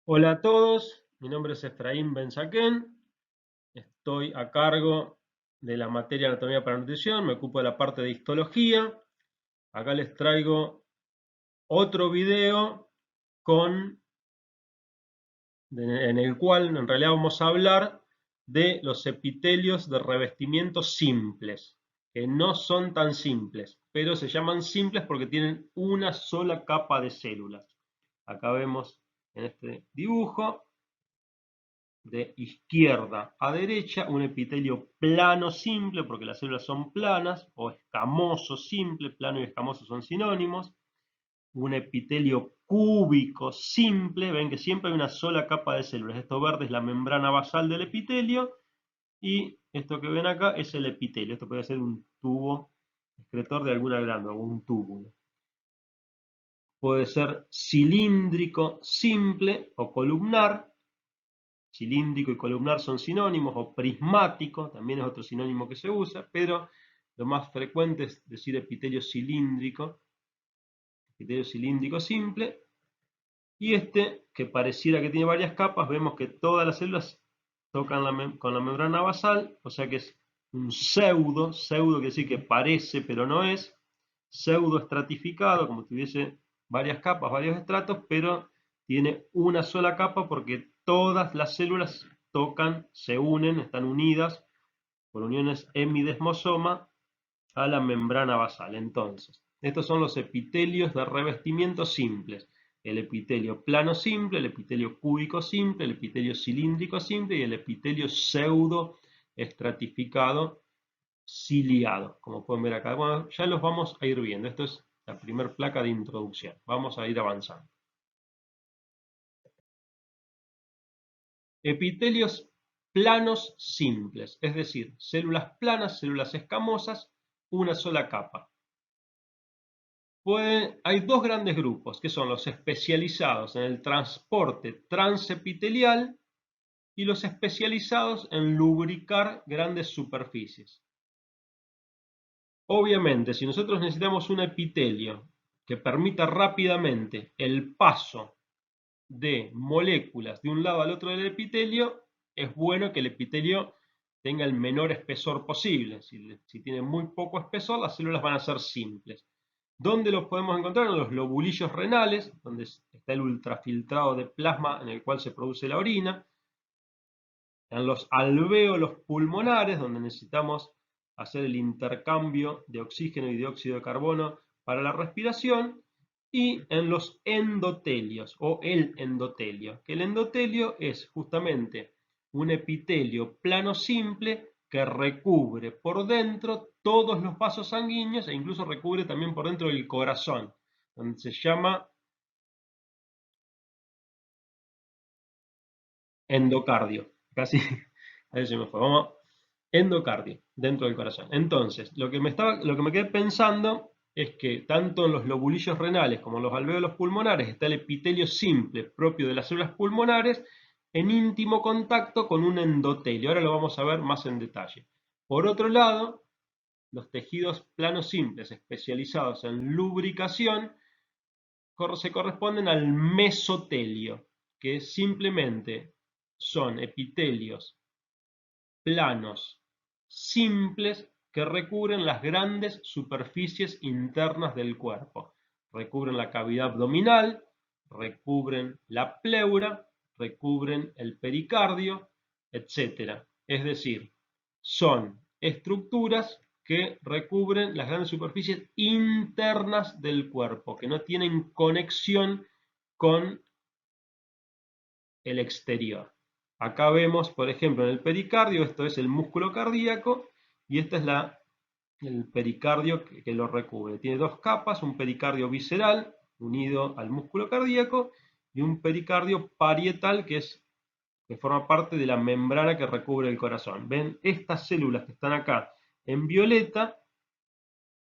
Hola a todos, mi nombre es Efraín Benzaquén, estoy a cargo de la materia Anatomía para Nutrición, me ocupo de la parte de histología. Acá les traigo otro video en el cual en realidad vamos a hablar de los epitelios de revestimiento simples, que no son tan simples, pero se llaman simples porque tienen una sola capa de células. Acá vemos en este dibujo de izquierda a derecha, un epitelio plano simple, porque las células son planas, o escamoso simple, plano y escamoso son sinónimos. Un epitelio cúbico simple, ven que siempre hay una sola capa de células. Esto verde es la membrana basal del epitelio, y esto que ven acá es el epitelio. Esto puede ser un tubo excretor de alguna glándula, o un túbulo. Puede ser cilíndrico simple o columnar. Cilíndrico y columnar son sinónimos, o prismático también es otro sinónimo que se usa, pero lo más frecuente es decir epitelio cilíndrico simple. Y este, que pareciera que tiene varias capas, vemos que todas las células tocan con la membrana basal, o sea que es un pseudo quiere decir que parece pero no es, pseudo estratificado, como si tuviese varias capas, varios estratos, pero tiene una sola capa porque todas las células tocan, se unen, están unidas por uniones hemidesmosoma a la membrana basal. Entonces, estos son los epitelios de revestimiento simples. El epitelio plano simple, el epitelio cúbico simple, el epitelio cilíndrico simple y el epitelio pseudo estratificado ciliado, como pueden ver acá. Bueno, ya los vamos a ir viendo. Esto es la primera placa de introducción. Vamos a ir avanzando. Epitelios planos simples, es decir, células planas, células escamosas, una sola capa. Hay dos grandes grupos, que son los especializados en el transporte transepitelial y los especializados en lubricar grandes superficies. Obviamente, si nosotros necesitamos un epitelio que permita rápidamente el paso de moléculas de un lado al otro del epitelio, es bueno que el epitelio tenga el menor espesor posible. Si tiene muy poco espesor, las células van a ser simples. ¿Dónde los podemos encontrar? En los lobulillos renales, donde está el ultrafiltrado de plasma en el cual se produce la orina. En los alvéolos pulmonares, donde necesitamos hacer el intercambio de oxígeno y dióxido de carbono para la respiración. Y en los endotelios, o el endotelio, que el endotelio es justamente un epitelio plano simple que recubre por dentro todos los vasos sanguíneos e incluso recubre también por dentro del corazón, donde se llama endocardio. Casi, ahí se me fue. Vamos, endocardio, dentro del corazón. Entonces, lo que me quedé pensando es que tanto en los lobulillos renales como en los alvéolos pulmonares está el epitelio simple propio de las células pulmonares en íntimo contacto con un endotelio. Ahora lo vamos a ver más en detalle. Por otro lado, los tejidos planos simples especializados en lubricación se corresponden al mesotelio, que simplemente son epitelios planos simples que recubren las grandes superficies internas del cuerpo. Recubren la cavidad abdominal, recubren la pleura, recubren el pericardio, etc. Es decir, son estructuras que recubren las grandes superficies internas del cuerpo, que no tienen conexión con el exterior. Acá vemos, por ejemplo, en el pericardio, esto es el músculo cardíaco, y esta es el pericardio que lo recubre. Tiene dos capas, un pericardio visceral unido al músculo cardíaco y un pericardio parietal que forma parte de la membrana que recubre el corazón. ¿Ven? Estas células que están acá en violeta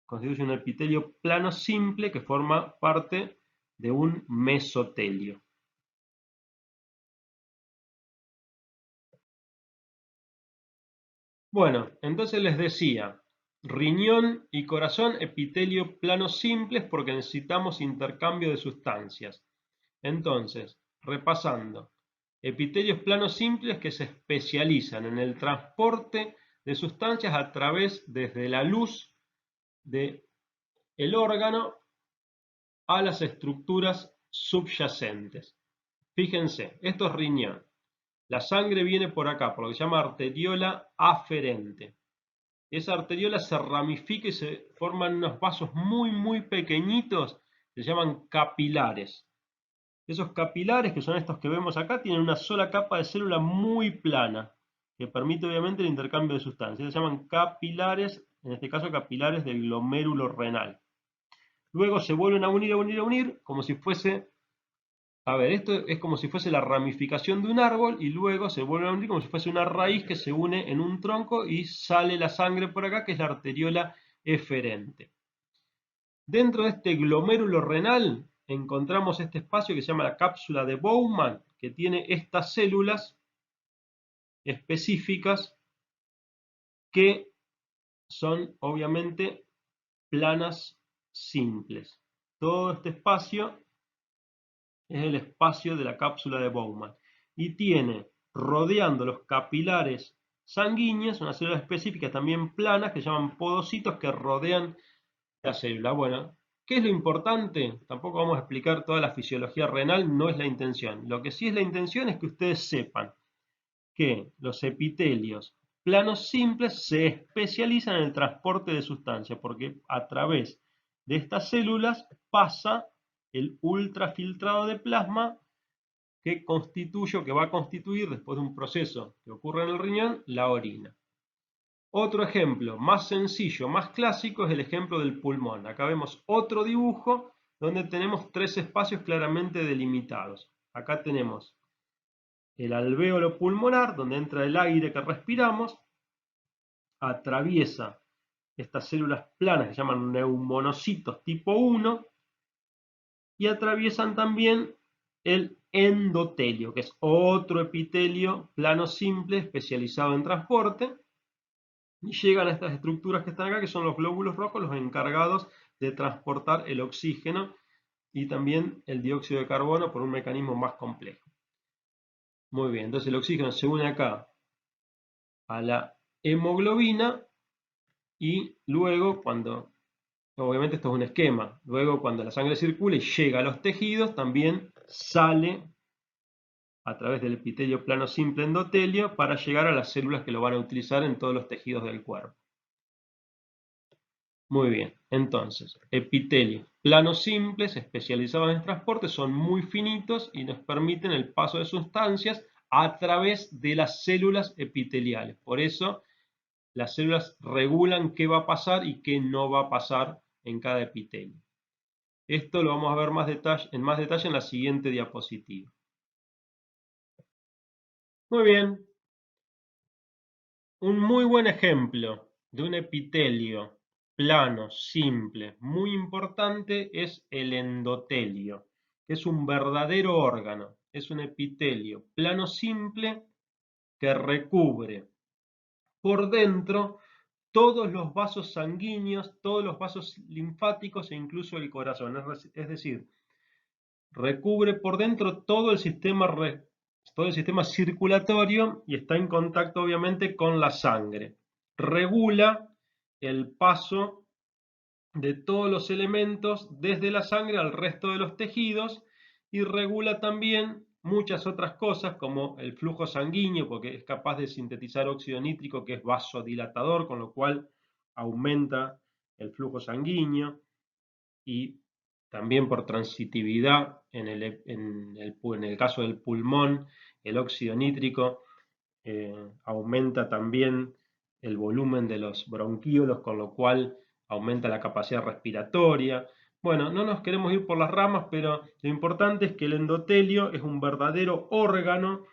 constituyen un epitelio plano simple que forma parte de un mesotelio. Bueno, entonces les decía, riñón y corazón, epitelio planos simples porque necesitamos intercambio de sustancias. Entonces, repasando. Epitelios planos simples que se especializan en el transporte de sustancias a través desde la luz del órgano a las estructuras subyacentes. Fíjense, esto es riñón. La sangre viene por acá, por lo que se llama arteriola aferente. Esa arteriola se ramifica y se forman unos vasos muy pequeñitos que se llaman capilares. Esos capilares, que son estos que vemos acá, tienen una sola capa de célula muy plana, que permite obviamente el intercambio de sustancias. Se llaman capilares, en este caso capilares del glomérulo renal. Luego se vuelven a unir, como si fuese, a ver, esto es como si fuese la ramificación de un árbol y luego se vuelven a unir como si fuese una raíz que se une en un tronco y sale la sangre por acá, que es la arteriola eferente. Dentro de este glomérulo renal encontramos este espacio que se llama la cápsula de Bowman, que tiene estas células específicas que son obviamente planas simples. Todo este espacio es el espacio de la cápsula de Bowman y tiene rodeando los capilares sanguíneos unas células específicas también planas que se llaman podocitos que rodean la célula. Bueno, ¿qué es lo importante? Tampoco vamos a explicar toda la fisiología renal, no es la intención. Lo que sí es la intención es que ustedes sepan que los epitelios planos simples se especializan en el transporte de sustancias, porque a través de estas células pasa el ultrafiltrado de plasma que constituye o que va a constituir, después de un proceso que ocurre en el riñón, la orina. Otro ejemplo más sencillo, más clásico, es el ejemplo del pulmón. Acá vemos otro dibujo donde tenemos tres espacios claramente delimitados. Acá tenemos el alvéolo pulmonar, donde entra el aire que respiramos, atraviesa estas células planas que se llaman neumonocitos tipo 1 y atraviesan también el endotelio, que es otro epitelio plano simple especializado en transporte, y llegan a estas estructuras que están acá, que son los glóbulos rojos, los encargados de transportar el oxígeno y también el dióxido de carbono por un mecanismo más complejo. Muy bien, entonces el oxígeno se une acá a la hemoglobina y luego cuando, obviamente esto es un esquema, luego cuando la sangre circula y llega a los tejidos, también sale a través del epitelio plano simple endotelio para llegar a las células que lo van a utilizar en todos los tejidos del cuerpo. Muy bien, entonces, epitelios planos simples especializados en transporte son muy finitos y nos permiten el paso de sustancias a través de las células epiteliales. Por eso, las células regulan qué va a pasar y qué no va a pasar en cada epitelio. Esto lo vamos a ver en más detalle en la siguiente diapositiva. Muy bien, un muy buen ejemplo de un epitelio plano, simple, muy importante es el endotelio, que es un verdadero órgano, es un epitelio plano simple que recubre por dentro todos los vasos sanguíneos, todos los vasos linfáticos e incluso el corazón, es decir, recubre por dentro todo el sistema circulatorio y está en contacto obviamente con la sangre. Regula el paso de todos los elementos desde la sangre al resto de los tejidos y regula también muchas otras cosas como el flujo sanguíneo, porque es capaz de sintetizar óxido nítrico que es vasodilatador, con lo cual aumenta el flujo sanguíneo, y también por transitividad en el caso del pulmón, el óxido nítrico aumenta también el volumen de los bronquíolos, con lo cual aumenta la capacidad respiratoria. Bueno, no nos queremos ir por las ramas, pero lo importante es que el endotelio es un verdadero órgano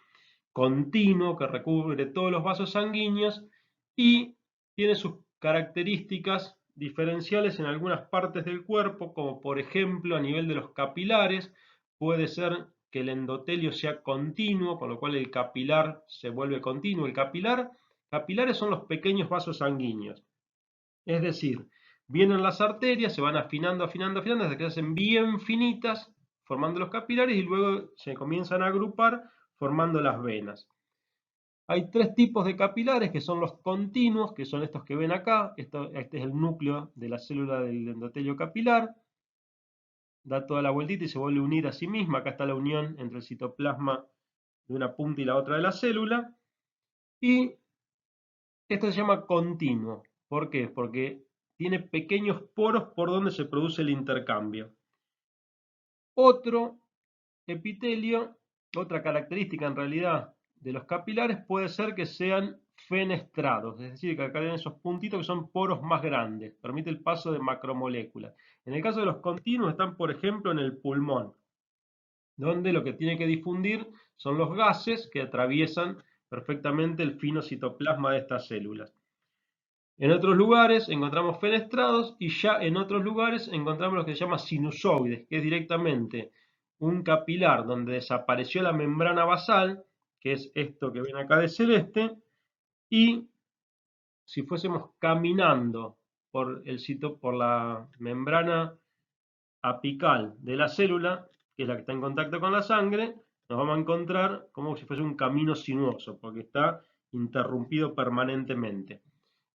continuo que recubre todos los vasos sanguíneos y tiene sus características diferenciales en algunas partes del cuerpo, como por ejemplo a nivel de los capilares, puede ser que el endotelio sea continuo, con lo cual el capilar se vuelve continuo. Capilares son los pequeños vasos sanguíneos, es decir, vienen las arterias, se van afinando hasta que se hacen bien finitas, formando los capilares y luego se comienzan a agrupar formando las venas. Hay tres tipos de capilares que son los continuos, que son estos que ven acá. Este es el núcleo de la célula del endotelio capilar. Da toda la vueltita y se vuelve a unir a sí misma. Acá está la unión entre el citoplasma de una punta y la otra de la célula. Y esto se llama continuo. ¿Por qué? Porque tiene pequeños poros por donde se produce el intercambio. Otro epitelio, otra característica en realidad de los capilares puede ser que sean fenestrados, es decir, que acá tienen esos puntitos que son poros más grandes, permite el paso de macromoléculas. En el caso de los continuos están, por ejemplo, en el pulmón, donde lo que tiene que difundir son los gases que atraviesan perfectamente el fino citoplasma de estas células. En otros lugares encontramos fenestrados y ya en otros lugares encontramos lo que se llama sinusoides, que es directamente un capilar donde desapareció la membrana basal, que es esto que ven acá de celeste, y si fuésemos caminando por la membrana apical de la célula, que es la que está en contacto con la sangre, nos vamos a encontrar como si fuese un camino sinuoso, porque está interrumpido permanentemente.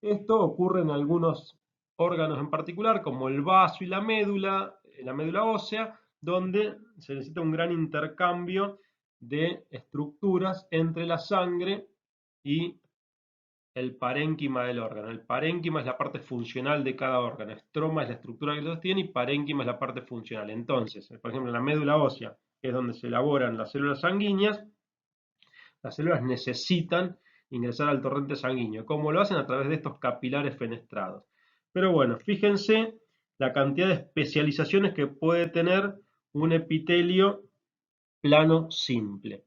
Esto ocurre en algunos órganos en particular, como el vaso y la médula ósea, donde se necesita un gran intercambio de estructuras entre la sangre y el parénquima del órgano. El parénquima es la parte funcional de cada órgano, estroma es la estructura que lo sostiene y parénquima es la parte funcional. Entonces, por ejemplo, en la médula ósea, que es donde se elaboran las células sanguíneas, las células necesitan ingresar al torrente sanguíneo. ¿Cómo lo hacen? A través de estos capilares fenestrados. Pero bueno, fíjense la cantidad de especializaciones que puede tener un epitelio plano simple.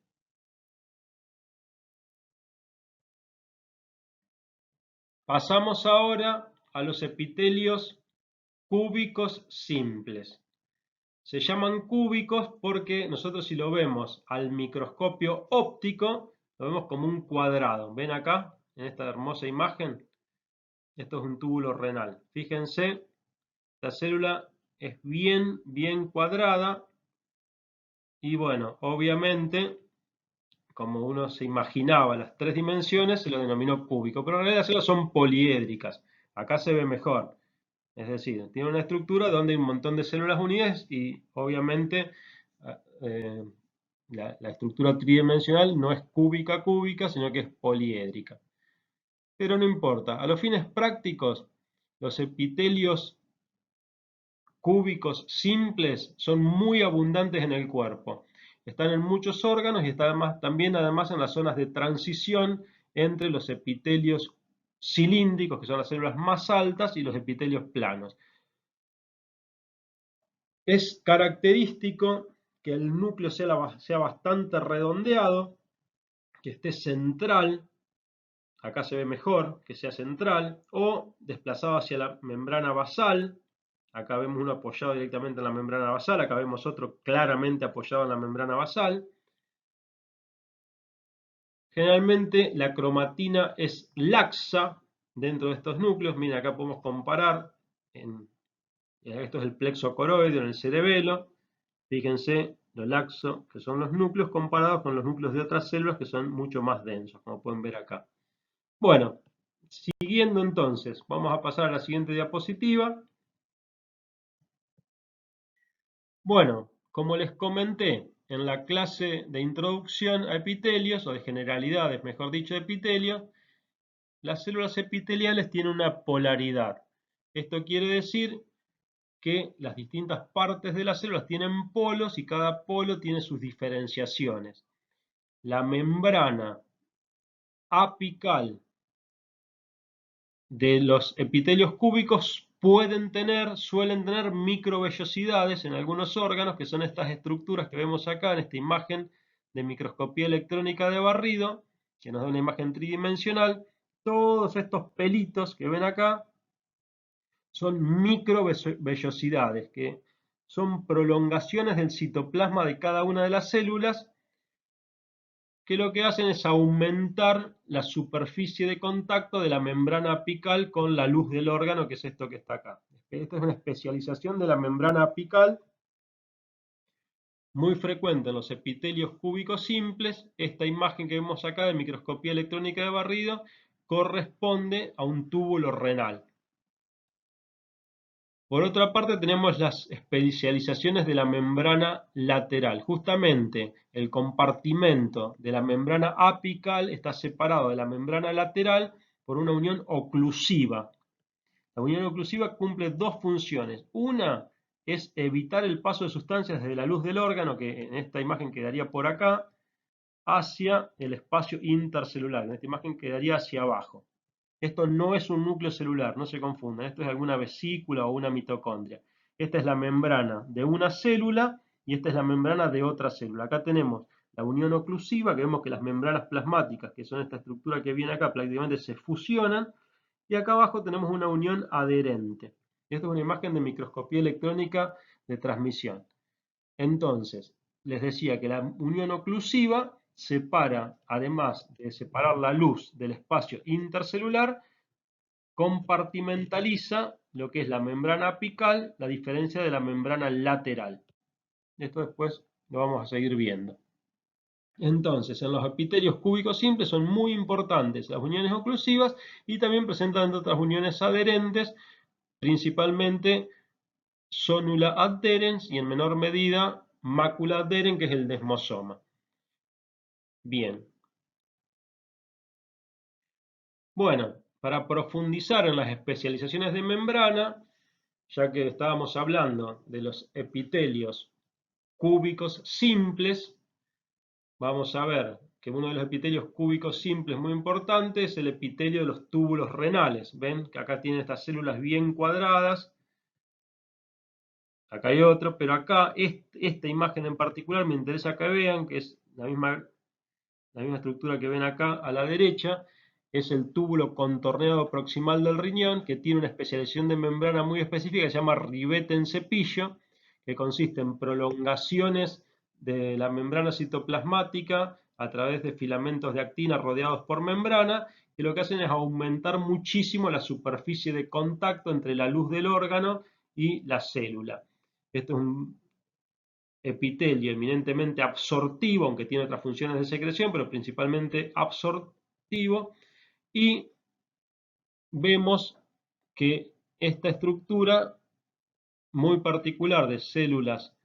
Pasamos ahora a los epitelios cúbicos simples. Se llaman cúbicos porque nosotros si lo vemos al microscopio óptico, lo vemos como un cuadrado. ¿Ven acá, en esta hermosa imagen? Esto es un túbulo renal. Fíjense, la célula es bien cuadrada y bueno, obviamente, como uno se imaginaba las tres dimensiones, se lo denominó cúbico, pero en realidad las células son poliédricas. Acá se ve mejor. Es decir, tiene una estructura donde hay un montón de células unidas y obviamente eh, la estructura tridimensional no es cúbica, sino que es poliédrica. Pero no importa, a los fines prácticos, los epitelios cúbicos simples son muy abundantes en el cuerpo. Están en muchos órganos y están también además en las zonas de transición entre los epitelios cilíndricos, que son las células más altas, y los epitelios planos. Es característico que el núcleo sea bastante redondeado, que esté central, acá se ve mejor que sea central, o desplazado hacia la membrana basal. Acá vemos uno apoyado directamente en la membrana basal, acá vemos otro claramente apoyado en la membrana basal. Generalmente la cromatina es laxa dentro de estos núcleos. Miren, acá podemos comparar, esto es el plexo coroideo en el cerebelo. Fíjense lo laxo que son los núcleos comparados con los núcleos de otras células que son mucho más densos, como pueden ver acá. Bueno, siguiendo entonces, vamos a pasar a la siguiente diapositiva. Bueno, como les comenté en la clase de introducción a epitelios, o de generalidades, mejor dicho, de epitelios, las células epiteliales tienen una polaridad. Esto quiere decir que las distintas partes de las células tienen polos y cada polo tiene sus diferenciaciones. La membrana apical de los epitelios cúbicos suelen tener microvellosidades en algunos órganos, que son estas estructuras que vemos acá en esta imagen de microscopía electrónica de barrido, que nos da una imagen tridimensional. Todos estos pelitos que ven acá son microvellosidades, que son prolongaciones del citoplasma de cada una de las células, que lo que hacen es aumentar la superficie de contacto de la membrana apical con la luz del órgano, que es esto que está acá. Esta es una especialización de la membrana apical muy frecuente en los epitelios cúbicos simples. Esta imagen que vemos acá de microscopía electrónica de barrido corresponde a un túbulo renal. Por otra parte, tenemos las especializaciones de la membrana lateral. Justamente el compartimento de la membrana apical está separado de la membrana lateral por una unión oclusiva. La unión oclusiva cumple dos funciones. Una es evitar el paso de sustancias desde la luz del órgano, que en esta imagen quedaría por acá, hacia el espacio intercelular. En esta imagen quedaría hacia abajo. Esto no es un núcleo celular, no se confundan. Esto es alguna vesícula o una mitocondria. Esta es la membrana de una célula y esta es la membrana de otra célula. Acá tenemos la unión oclusiva, que vemos que las membranas plasmáticas, que son esta estructura que viene acá, prácticamente se fusionan. Y acá abajo tenemos una unión adherente. Esto es una imagen de microscopía electrónica de transmisión. Entonces, les decía que la unión oclusiva separa, además de separar la luz del espacio intercelular, compartimentaliza lo que es la membrana apical, la diferencia de la membrana lateral. Esto después lo vamos a seguir viendo. Entonces, en los epitelios cúbicos simples son muy importantes las uniones oclusivas y también presentan otras uniones adherentes, principalmente sonula adherens y en menor medida mácula adherens, que es el desmosoma. Bien. Bueno, para profundizar en las especializaciones de membrana, ya que estábamos hablando de los epitelios cúbicos simples, vamos a ver que uno de los epitelios cúbicos simples muy importante es el epitelio de los túbulos renales. Ven que acá tienen estas células bien cuadradas. Acá hay otro, pero acá esta imagen en particular me interesa que vean que es la misma estructura que ven acá a la derecha. Es el túbulo contorneado proximal del riñón, que tiene una especialización de membrana muy específica que se llama ribete en cepillo, que consiste en prolongaciones de la membrana citoplasmática a través de filamentos de actina rodeados por membrana, que lo que hacen es aumentar muchísimo la superficie de contacto entre la luz del órgano y la célula. Esto es un epitelio eminentemente absortivo, aunque tiene otras funciones de secreción, pero principalmente absortivo, y vemos que esta estructura muy particular de células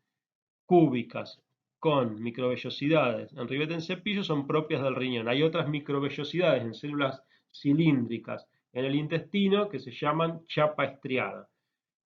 cúbicas con microvellosidades en ribete en cepillo son propias del riñón. Hay otras microvellosidades en células cilíndricas en el intestino que se llaman chapa estriada.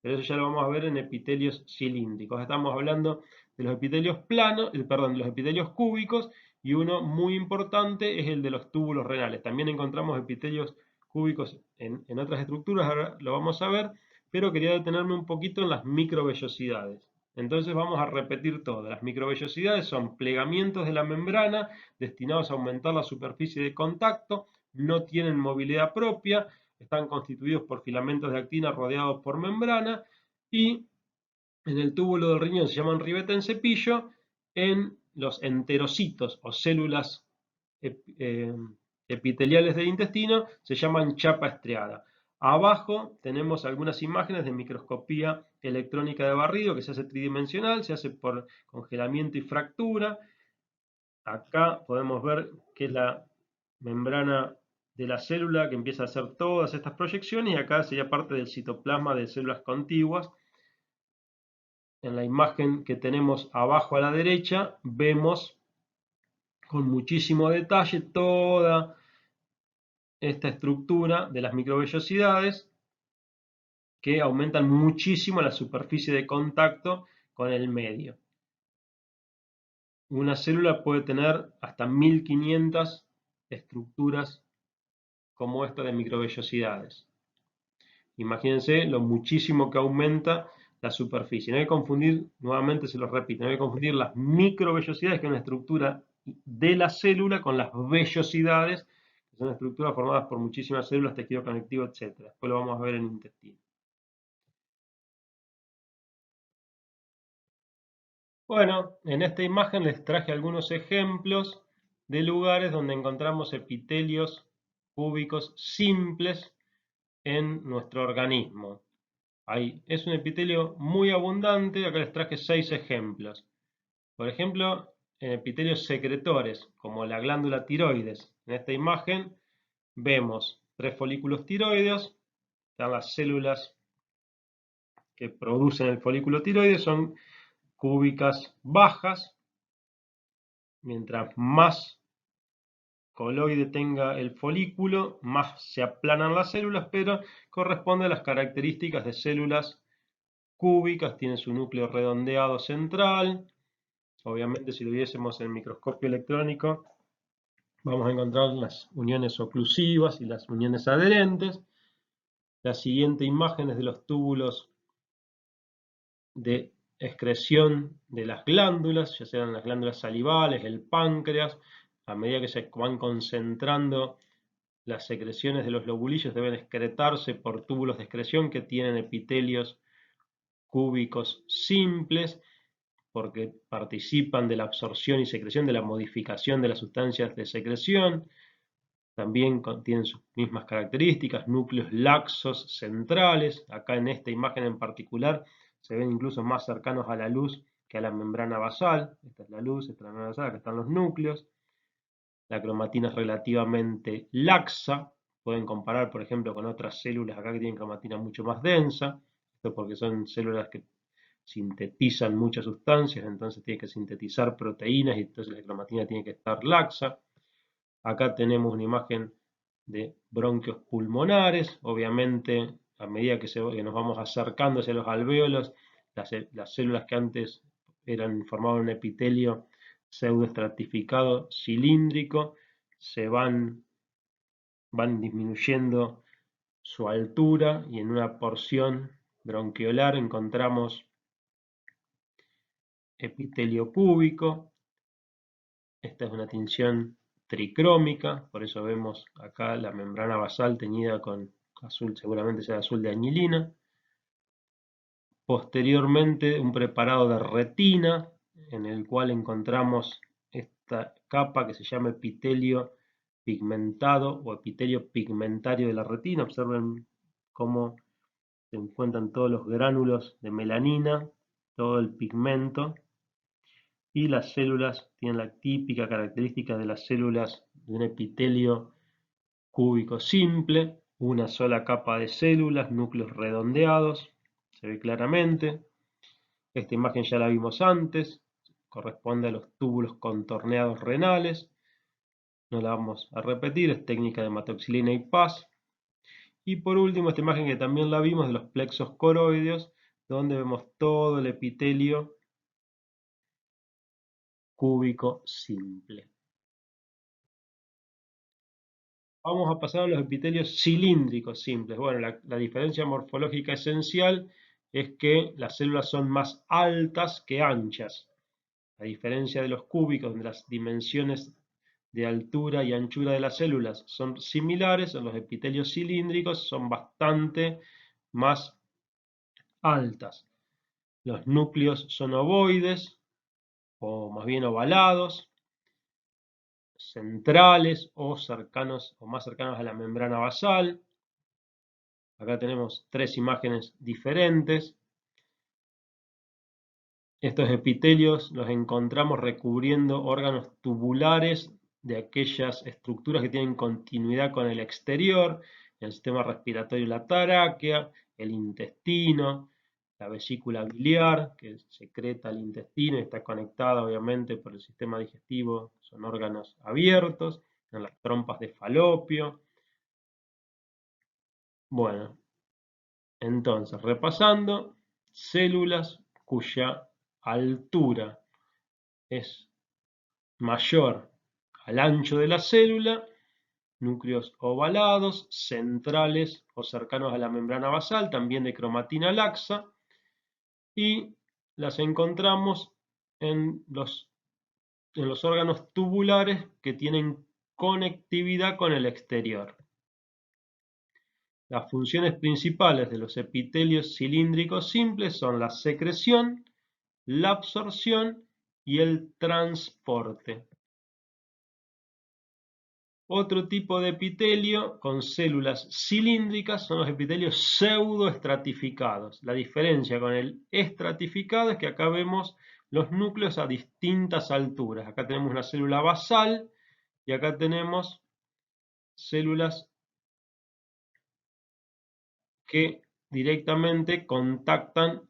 Pero eso ya lo vamos a ver en epitelios cilíndricos. Estamos hablando de los epitelios planos, perdón, de los epitelios cúbicos, y uno muy importante es el de los túbulos renales. También encontramos epitelios cúbicos en otras estructuras, ahora lo vamos a ver, pero quería detenerme un poquito en las microvellosidades. Entonces vamos a repetir todo. Las microvellosidades son plegamientos de la membrana destinados a aumentar la superficie de contacto, no tienen movilidad propia, están constituidos por filamentos de actina rodeados por membrana y en el túbulo del riñón se llaman ribete en cepillo, en los enterocitos o células epiteliales del intestino se llaman chapa estriada. Abajo tenemos algunas imágenes de microscopía electrónica de barrido que se hace tridimensional, se hace por congelamiento y fractura. Acá podemos ver que es la membrana de la célula que empieza a hacer todas estas proyecciones y acá sería parte del citoplasma de células contiguas. En la imagen que tenemos abajo a la derecha vemos con muchísimo detalle toda esta estructura de las microvellosidades que aumentan muchísimo la superficie de contacto con el medio. Una célula puede tener hasta 1500 estructuras como esta de microvellosidades. Imagínense lo muchísimo que aumenta la superficie. No hay que confundir, nuevamente se lo repito, no hay que confundir las microvellosidades, que es una estructura de la célula, con las vellosidades, que son estructuras formadas por muchísimas células, tejido conectivo, etc. Después lo vamos a ver en intestino. Bueno, en esta imagen les traje algunos ejemplos de lugares donde encontramos epitelios cúbicos simples en nuestro organismo. Es un epitelio muy abundante, acá les traje 6 ejemplos. Por ejemplo, en epitelios secretores, como la glándula tiroides. En esta imagen vemos 3 folículos tiroideos, están las células que producen el folículo tiroides, son cúbicas bajas. Mientras más coloide tenga el folículo, más se aplanan las células, pero corresponde a las características de células cúbicas, tiene su núcleo redondeado central. Obviamente, si lo viésemos en microscopio electrónico, vamos a encontrar las uniones oclusivas y las uniones adherentes. La siguiente imagen es de los túbulos de excreción de las glándulas, ya sean las glándulas salivales, el páncreas. A medida que se van concentrando las secreciones de los lobulillos, deben excretarse por túbulos de excreción que tienen epitelios cúbicos simples, porque participan de la absorción y secreción, de la modificación de las sustancias de secreción. También tienen sus mismas características, núcleos laxos centrales. Acá en esta imagen en particular se ven incluso más cercanos a la luz que a la membrana basal. Esta es la luz, esta es la membrana basal, acá están los núcleos. La cromatina es relativamente laxa. Pueden comparar, por ejemplo, con otras células acá que tienen cromatina mucho más densa. Esto porque son células que sintetizan muchas sustancias, entonces tiene que sintetizar proteínas y entonces la cromatina tiene que estar laxa. Acá tenemos una imagen de bronquios pulmonares. Obviamente, a medida que nos vamos acercando hacia los alvéolos, las células que antes formaban un epitelio pseudoestratificado cilíndrico van disminuyendo su altura, y en una porción bronquiolar encontramos epitelio cúbico. Esta es una tinción tricrómica, por eso vemos acá la membrana basal teñida con azul, seguramente sea azul de añilina. Posteriormente, un preparado de retina, en el cual encontramos esta capa que se llama epitelio pigmentado o epitelio pigmentario de la retina. Observen cómo se encuentran todos los gránulos de melanina, todo el pigmento. Y las células tienen la típica característica de las células de un epitelio cúbico simple, una sola capa de células, núcleos redondeados, se ve claramente. Esta imagen ya la vimos antes, corresponde a los túbulos contorneados renales. No la vamos a repetir, es técnica de hematoxilina y Paz. Y por último, esta imagen que también la vimos de los plexos coroideos, donde vemos todo el epitelio cúbico simple. Vamos a pasar a los epitelios cilíndricos simples. Bueno, la diferencia morfológica esencial es que las células son más altas que anchas. A diferencia de los cúbicos, donde las dimensiones de altura y anchura de las células son similares, en los epitelios cilíndricos son bastante más altas. Los núcleos son ovoides, o más bien ovalados, centrales o cercanos o más cercanos a la membrana basal. Acá tenemos 3 imágenes diferentes. Estos epitelios los encontramos recubriendo órganos tubulares de aquellas estructuras que tienen continuidad con el exterior, el sistema respiratorio, la tráquea, el intestino, la vesícula biliar, que secreta el intestino y está conectada obviamente por el sistema digestivo, son órganos abiertos, en las trompas de Falopio. Bueno, entonces, repasando, células cuya altura es mayor al ancho de la célula, núcleos ovalados, centrales o cercanos a la membrana basal, también de cromatina laxa, y las encontramos en los órganos tubulares que tienen conectividad con el exterior. Las funciones principales de los epitelios cilíndricos simples son la secreción, la absorción y el transporte. Otro tipo de epitelio con células cilíndricas son los epitelios pseudoestratificados. La diferencia con el estratificado es que acá vemos los núcleos a distintas alturas. Acá tenemos una célula basal y acá tenemos células que directamente contactan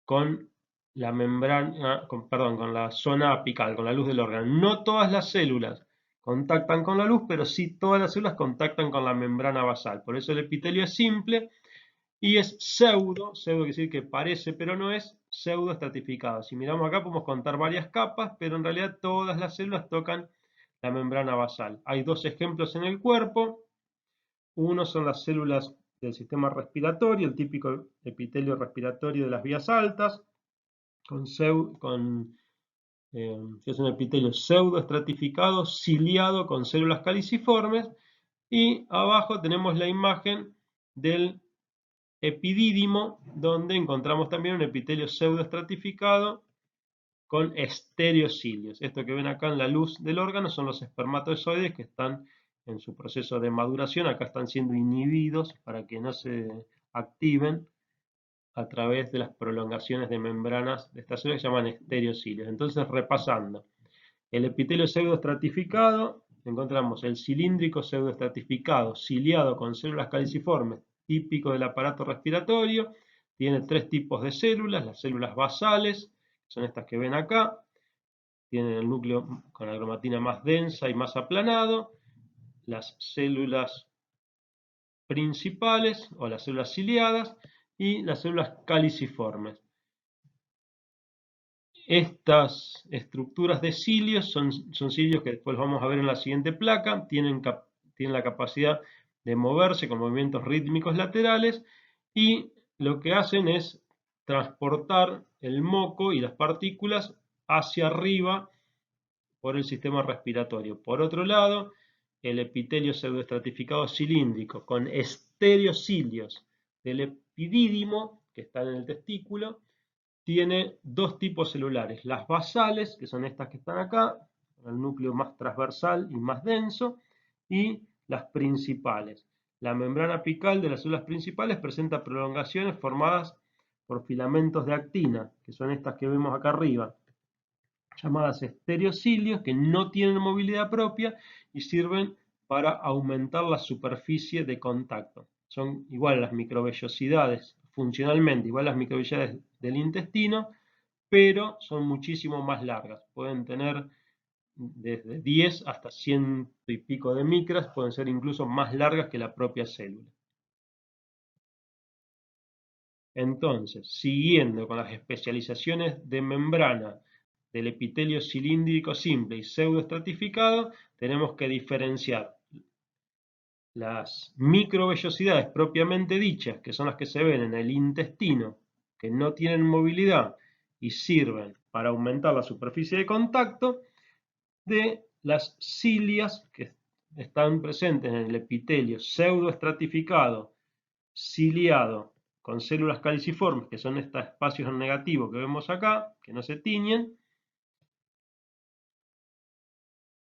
con la membrana, con la zona apical, con la luz del órgano. No todas las células contactan con la luz, pero sí todas las células contactan con la membrana basal. Por eso el epitelio es simple y es pseudo quiere decir que parece, pero no es pseudo estratificado. Si miramos acá podemos contar varias capas, pero en realidad todas las células tocan la membrana basal. Hay dos ejemplos en el cuerpo. Uno son las células del sistema respiratorio, el típico epitelio respiratorio de las vías altas, es un epitelio pseudoestratificado, ciliado con células caliciformes, y abajo tenemos la imagen del epidídimo, donde encontramos también un epitelio pseudoestratificado con estereocilios. Esto que ven acá en la luz del órgano son los espermatozoides que están en su proceso de maduración. Acá están siendo inhibidos para que no se activen a través de las prolongaciones de membranas de estas células que se llaman estereocilios. Entonces, repasando, el epitelio pseudoestratificado, encontramos el cilíndrico pseudoestratificado, ciliado con células caliciformes, típico del aparato respiratorio. Tiene tres tipos de células: las células basales, son estas que ven acá, tienen el núcleo con la cromatina más densa y más aplanado; las células principales o las células ciliadas; y las células caliciformes. Estas estructuras de cilios son cilios que después vamos a ver en la siguiente placa, tienen la capacidad de moverse con movimientos rítmicos laterales, y lo que hacen es transportar el moco y las partículas hacia arriba por el sistema respiratorio. Por otro lado, el epitelio pseudoestratificado cilíndrico con estereocilios del epidídimo, que están en el testículo, tiene dos tipos celulares: las basales, que son estas que están acá, el núcleo más transversal y más denso, y las principales. La membrana apical de las células principales presenta prolongaciones formadas por filamentos de actina, que son estas que vemos acá arriba, llamadas estereocilios, que no tienen movilidad propia y sirven para aumentar la superficie de contacto. Son igual las microvellosidades, funcionalmente igual las microvellosidades del intestino, pero son muchísimo más largas. Pueden tener desde 10 hasta 100 y pico de micras, pueden ser incluso más largas que la propia célula. Entonces, siguiendo con las especializaciones de membrana del epitelio cilíndrico simple y pseudoestratificado, tenemos que diferenciar las microvellosidades propiamente dichas, que son las que se ven en el intestino, que no tienen movilidad y sirven para aumentar la superficie de contacto, de las cilias, que están presentes en el epitelio pseudoestratificado, ciliado, con células caliciformes, que son estos espacios negativos que vemos acá, que no se tiñen,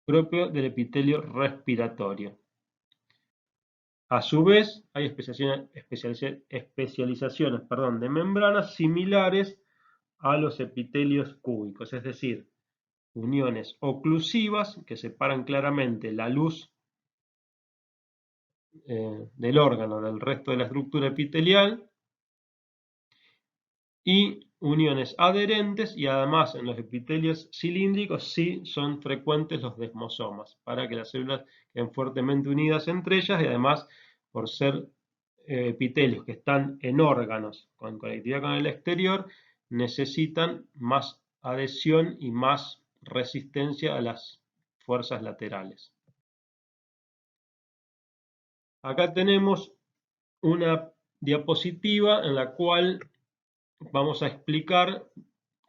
propio del epitelio respiratorio. A su vez, hay especializaciones de membranas similares a los epitelios cúbicos, es decir, uniones oclusivas que separan claramente la luz del órgano del resto de la estructura epitelial, y uniones adherentes, y además en los epitelios cilíndricos sí son frecuentes los desmosomas, para que las células queden fuertemente unidas entre ellas, y además, por ser epitelios que están en órganos con conectividad con el exterior, necesitan más adhesión y más resistencia a las fuerzas laterales. Acá tenemos una diapositiva en la cual vamos a explicar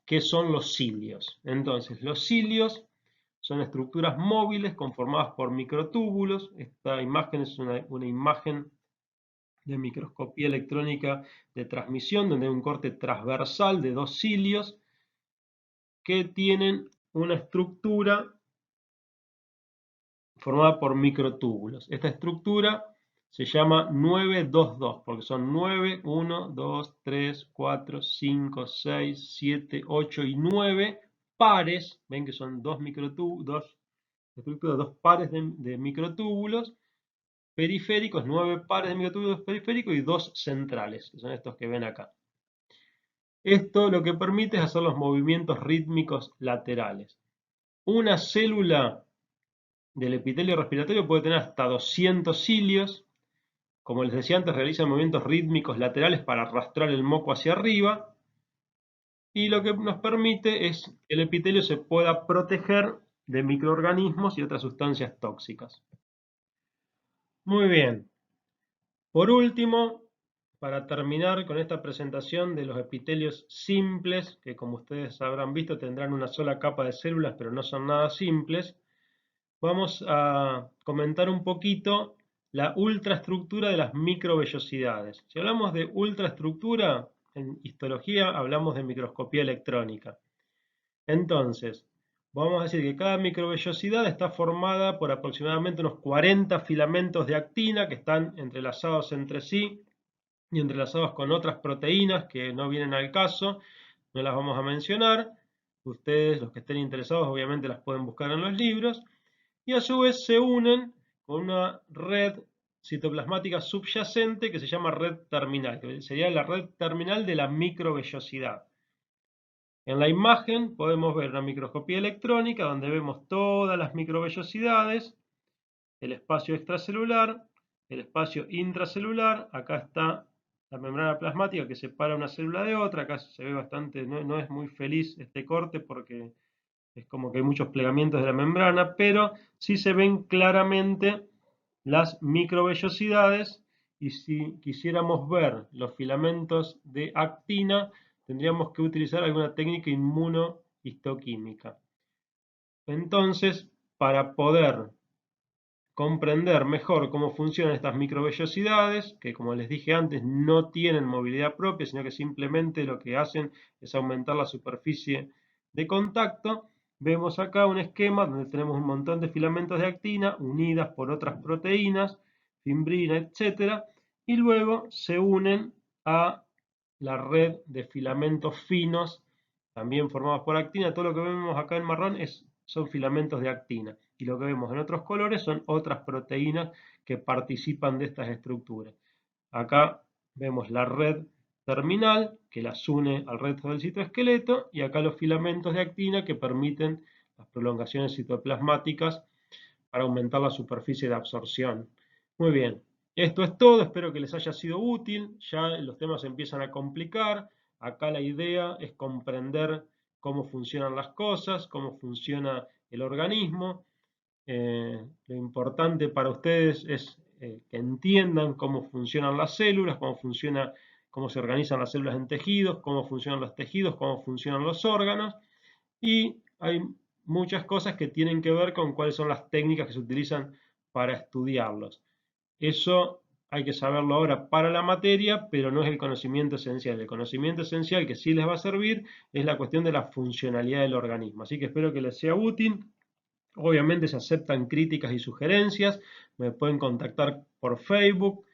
qué son los cilios. Entonces, los cilios son estructuras móviles conformadas por microtúbulos. Esta imagen es una imagen de microscopía electrónica de transmisión, donde hay un corte transversal de dos cilios que tienen una estructura formada por microtúbulos. Esta estructura se llama 922, porque son 9, 1, 2, 3, 4, 5, 6, 7, 8 y 9 pares. Ven que son dos pares de microtúbulos periféricos, 9 pares de microtúbulos periféricos y 2 centrales, que son estos que ven acá. Esto lo que permite es hacer los movimientos rítmicos laterales. Una célula del epitelio respiratorio puede tener hasta 200 cilios. Como les decía antes, realiza movimientos rítmicos laterales para arrastrar el moco hacia arriba. Y lo que nos permite es que el epitelio se pueda proteger de microorganismos y otras sustancias tóxicas. Muy bien. Por último, para terminar con esta presentación de los epitelios simples, que como ustedes habrán visto tendrán una sola capa de células, pero no son nada simples, vamos a comentar un poquito la ultraestructura de las microvellosidades. Si hablamos de ultraestructura, en histología hablamos de microscopía electrónica. Entonces, vamos a decir que cada microvellosidad está formada por aproximadamente unos 40 filamentos de actina que están entrelazados entre sí y entrelazados con otras proteínas que no vienen al caso, no las vamos a mencionar. Ustedes, los que estén interesados, obviamente las pueden buscar en los libros. Y a su vez se unen con una red citoplasmática subyacente que se llama red terminal, que sería la red terminal de la microvellosidad. En la imagen podemos ver una microscopía electrónica donde vemos todas las microvellosidades, el espacio extracelular, el espacio intracelular. Acá está la membrana plasmática que separa una célula de otra. Acá se ve bastante, no es muy feliz este corte porque es como que hay muchos plegamientos de la membrana, pero sí se ven claramente las microvellosidades, y si quisiéramos ver los filamentos de actina, tendríamos que utilizar alguna técnica inmunohistoquímica. Entonces, para poder comprender mejor cómo funcionan estas microvellosidades, que como les dije antes, no tienen movilidad propia, sino que simplemente lo que hacen es aumentar la superficie de contacto, vemos acá un esquema donde tenemos un montón de filamentos de actina unidas por otras proteínas, fimbrina, etc. Y luego se unen a la red de filamentos finos, también formados por actina. Todo lo que vemos acá en marrón son filamentos de actina. Y lo que vemos en otros colores son otras proteínas que participan de estas estructuras. Acá vemos la red terminal que las une al resto del citoesqueleto, y acá los filamentos de actina que permiten las prolongaciones citoplasmáticas para aumentar la superficie de absorción. Muy bien, esto es todo, espero que les haya sido útil. Ya los temas se empiezan a complicar. Acá la idea es comprender cómo funcionan las cosas, cómo funciona el organismo. Lo importante para ustedes es que entiendan cómo funcionan las células, cómo se organizan las células en tejidos, cómo funcionan los tejidos, cómo funcionan los órganos. Y hay muchas cosas que tienen que ver con cuáles son las técnicas que se utilizan para estudiarlos. Eso hay que saberlo ahora para la materia, pero no es el conocimiento esencial. El conocimiento esencial que sí les va a servir es la cuestión de la funcionalidad del organismo. Así que espero que les sea útil. Obviamente se aceptan críticas y sugerencias. Me pueden contactar por Facebook.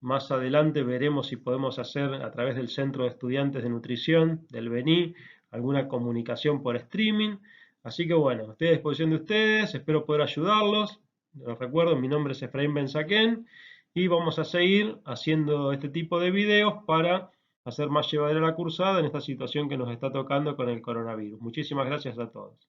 Más adelante veremos si podemos hacer a través del Centro de Estudiantes de Nutrición del BENI alguna comunicación por streaming. Así que bueno, estoy a disposición de ustedes, espero poder ayudarlos. Les recuerdo, mi nombre es Efraín Benzaquén y vamos a seguir haciendo este tipo de videos para hacer más llevadera la cursada en esta situación que nos está tocando con el coronavirus. Muchísimas gracias a todos.